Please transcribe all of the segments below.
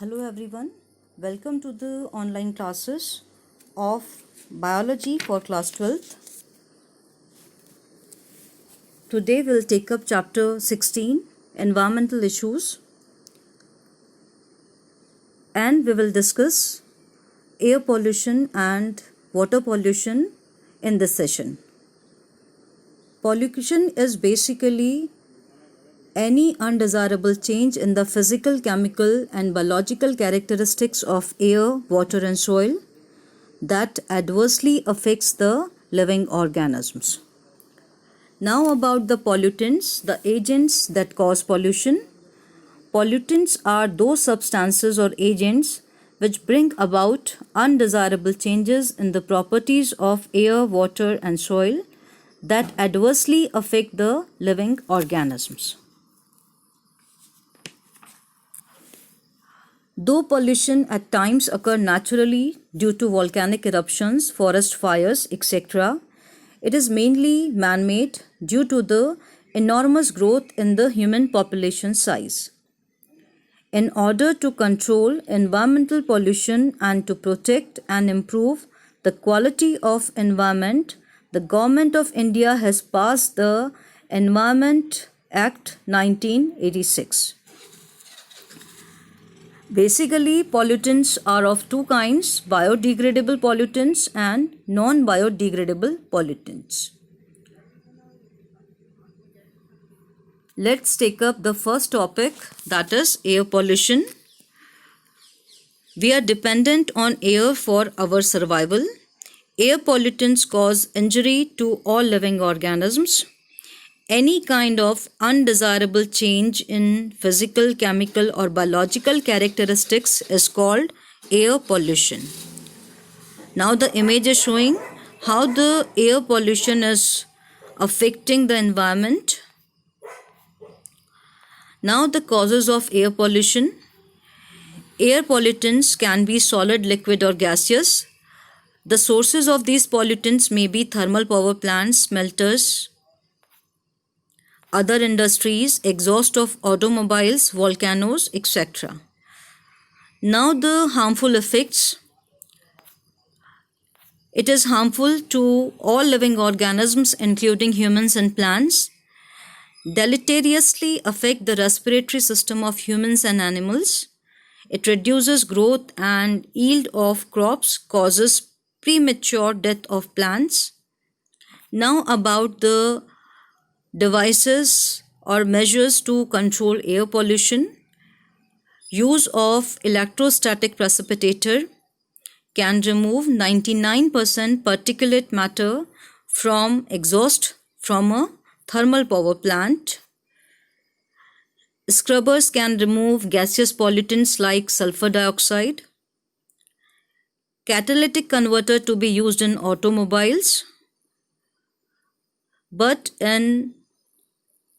Hello everyone, welcome to the online classes of biology for class 12th. Today we'll take up chapter 16, environmental issues, and we will discuss air pollution and water pollution in this session. Pollution is basically any undesirable change in the physical, chemical and biological characteristics of air, water and soil that adversely affects the living organisms. Now about the pollutants, the agents that cause pollution. Pollutants are those substances or agents which bring about undesirable changes in the properties of air, water and soil that adversely affect the living organisms. Though pollution at times occur naturally due to volcanic eruptions, forest fires, etc., it is mainly man-made due to the enormous growth in the human population size. In order to control environmental pollution and to protect and improve the quality of environment, the Government of India has passed the Environment Act 1986. Basically, pollutants are of two kinds, biodegradable pollutants and non-biodegradable pollutants. Let's take up the first topic, that is air pollution. We are dependent on air for our survival. Air pollutants cause injury to all living organisms. Any kind of undesirable change in physical, chemical or biological characteristics is called air pollution. Now the image is showing how the air pollution is affecting the environment. Now the causes of air pollution. Air pollutants can be solid, liquid or gaseous. The sources of these pollutants may be thermal power plants, smelters, other industries, exhaust of automobiles, volcanoes, etc. Now the harmful effects. It is harmful to all living organisms including humans and plants. Deleteriously affect the respiratory system of humans and animals. It reduces growth and yield of crops, causes premature death of plants. Now about the devices or measures to control air pollution. Use of electrostatic precipitator can remove 99% particulate matter from exhaust from a thermal power plant. Scrubbers can remove gaseous pollutants like sulfur dioxide. Catalytic converter to be used in automobiles. But in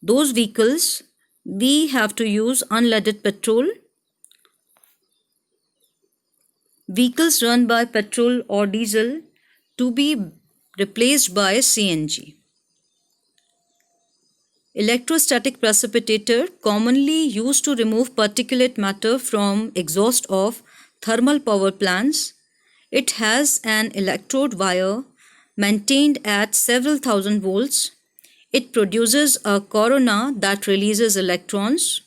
those vehicles, we have to use unleaded petrol. Vehicles run by petrol or diesel to be replaced by CNG. Electrostatic precipitator commonly used to remove particulate matter from exhaust of thermal power plants. It has an electrode wire maintained at several thousand volts. It produces a corona that releases electrons.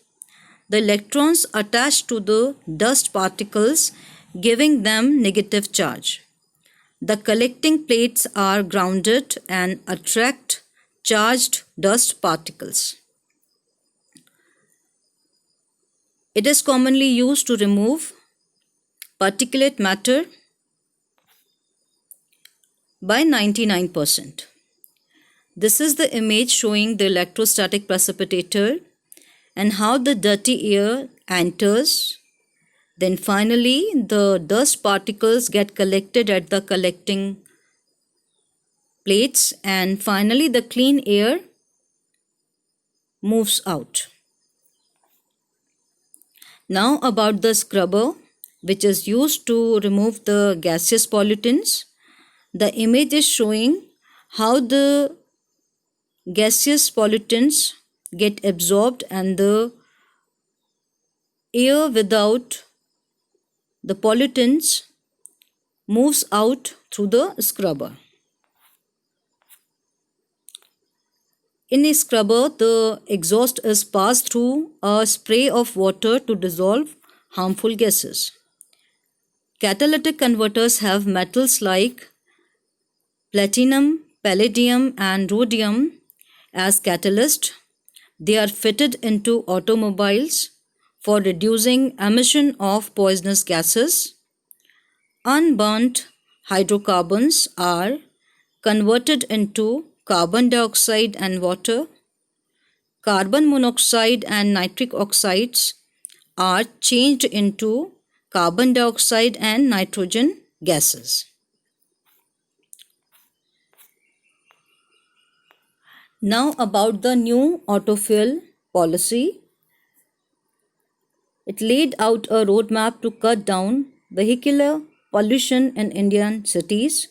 The electrons attach to the dust particles, giving them negative charge. The collecting plates are grounded and attract charged dust particles. It is commonly used to remove particulate matter by 99%. This is the image showing the electrostatic precipitator and how the dirty air enters. Then finally the dust particles get collected at the collecting plates and finally the clean air moves out. Now about the scrubber, which is used to remove the gaseous pollutants. The image is showing how the gaseous pollutants get absorbed and the air without the pollutants moves out through the scrubber. In a scrubber, the exhaust is passed through a spray of water to dissolve harmful gases. Catalytic converters have metals like platinum, palladium, and rhodium as catalyst. They are fitted into automobiles for reducing emission of poisonous gases. Unburnt hydrocarbons are converted into carbon dioxide and water. Carbon monoxide and nitric oxides are changed into carbon dioxide and nitrogen gases. Now about the new auto fuel policy. It laid out a roadmap to cut down vehicular pollution in Indian cities.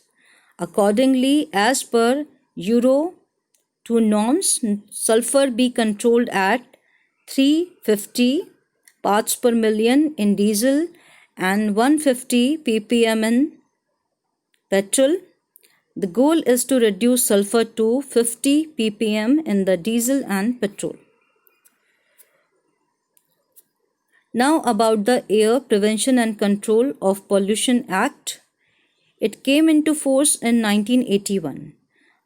Accordingly, as per Euro 2 norms, sulfur be controlled at 350 parts per million in diesel and 150 ppm in petrol. The goal is to reduce sulfur to 50 ppm in the diesel and petrol. Now about the Air Prevention and Control of Pollution Act. It came into force in 1981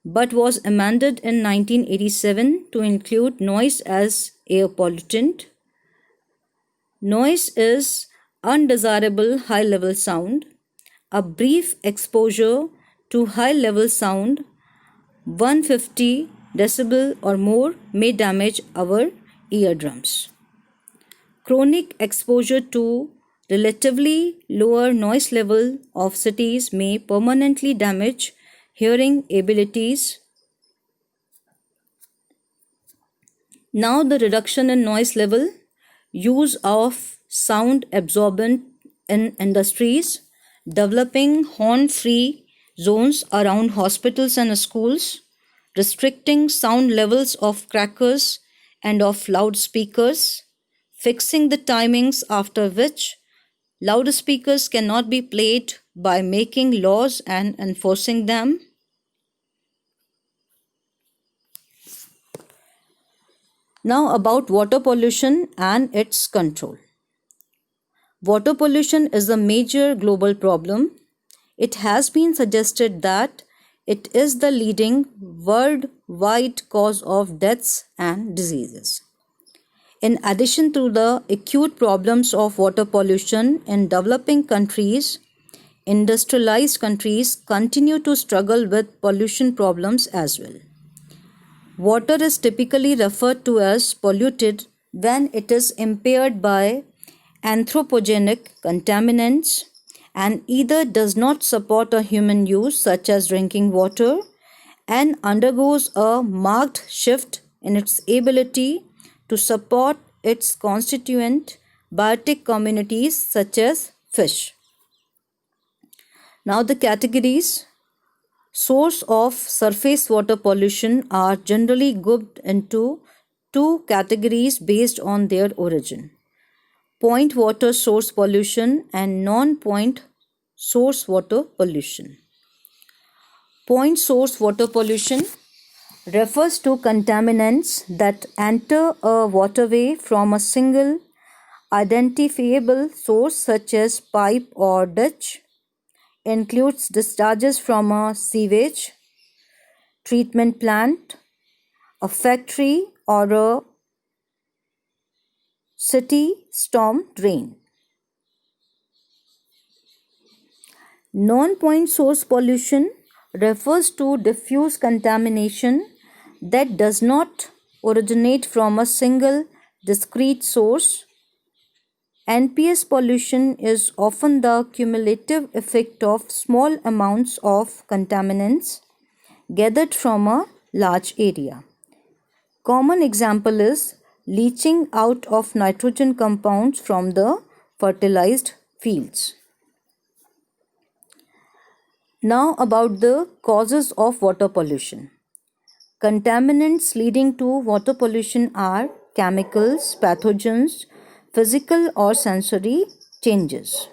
but was amended in 1987 to include noise as air pollutant. Noise is undesirable high-level sound. A brief exposure to high-level sound, 150 decibel or more, may damage our eardrums. Chronic exposure to relatively lower noise level of cities may permanently damage hearing abilities. Now the reduction in noise level, use of sound absorbent in industries, developing horn-free zones around hospitals and schools, restricting sound levels of crackers and of loudspeakers, fixing the timings after which loudspeakers cannot be played by making laws and enforcing them. Now about water pollution and its control. Water pollution is a major global problem. It has been suggested that it is the leading worldwide cause of deaths and diseases. In addition to the acute problems of water pollution in developing countries, industrialized countries continue to struggle with pollution problems as well. Water is typically referred to as polluted when it is impaired by anthropogenic contaminants and either does not support a human use, such as drinking water, and undergoes a marked shift in its ability to support its constituent biotic communities, such as fish. Now the categories. Source of surface water pollution are generally grouped into two categories based on their origin: point water source pollution and non-point source water pollution. Point source water pollution refers to contaminants that enter a waterway from a single identifiable source such as pipe or ditch, includes discharges from a sewage treatment plant, a factory, or a city storm drain. Non-point source pollution refers to diffuse contamination that does not originate from a single discrete source. NPS pollution is often the cumulative effect of small amounts of contaminants gathered from a large area. Common example is leaching out of nitrogen compounds from the fertilized fields. Now about the causes of water pollution. Contaminants leading to water pollution are chemicals, pathogens, physical or sensory changes.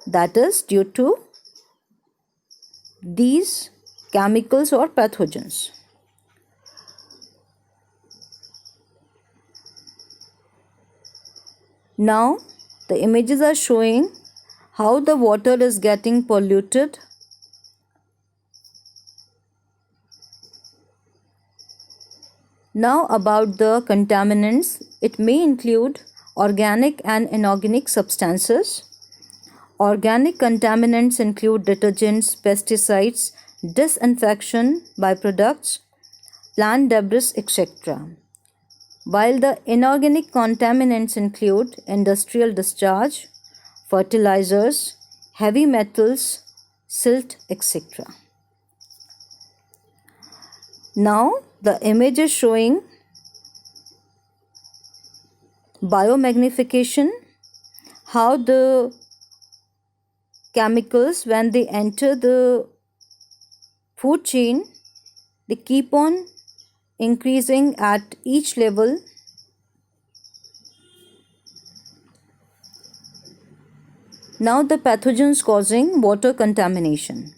that is due to these chemicals or pathogens. Now the images are showing how the water is getting polluted. Now about the contaminants, it may include organic and inorganic substances. Organic contaminants include detergents, pesticides, disinfection byproducts, plant debris, etc. While the inorganic contaminants include industrial discharge, fertilizers, heavy metals, silt, etc. Now the image is showing biomagnification, how the chemicals, when they enter the food chain, they keep on increasing at each level. Now the pathogens causing water contamination.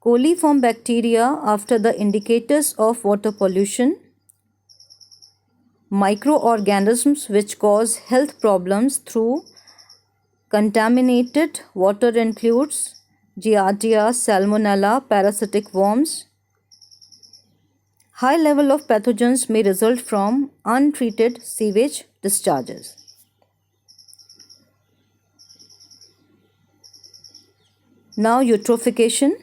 Coliform bacteria after the indicators of water pollution. Microorganisms which cause health problems through contaminated water includes Giardia, Salmonella, parasitic worms. High level of pathogens may result from untreated sewage discharges. Now eutrophication.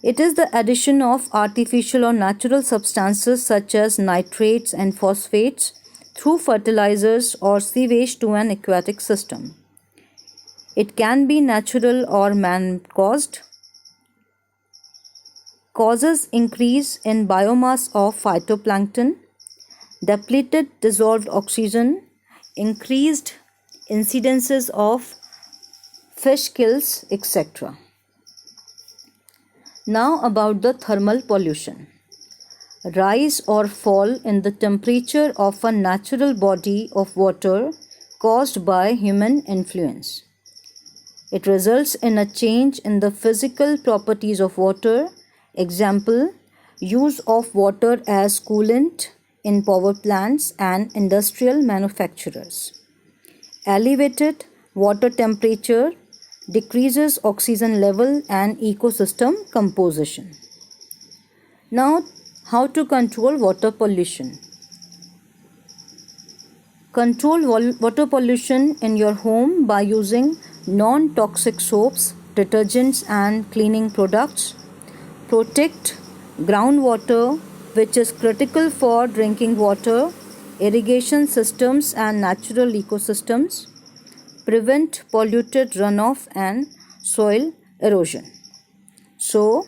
It is the addition of artificial or natural substances such as nitrates and phosphates through fertilizers or sewage to an aquatic system. It can be natural or man-caused. Causes increase in biomass of phytoplankton, depleted dissolved oxygen, increased incidences of fish kills, etc. Now about the thermal pollution. Rise or fall in the temperature of a natural body of water caused by human influence. It results in a change in the physical properties of water. Example, use of water as coolant in power plants and industrial manufacturers. Elevated water temperature decreases oxygen level and ecosystem composition. Now, how to control water pollution? Control water pollution in your home by using non-toxic soaps, detergents and cleaning products. Protect groundwater, which is critical for drinking water, irrigation systems and natural ecosystems. Prevent polluted runoff and soil erosion. So,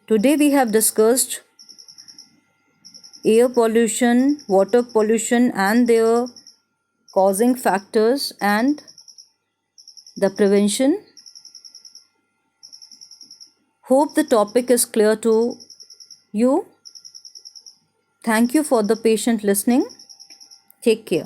today we have discussed air pollution, water pollution and their causing factors and the prevention. Hope the topic is clear to you. Thank you for the patient listening. Take care.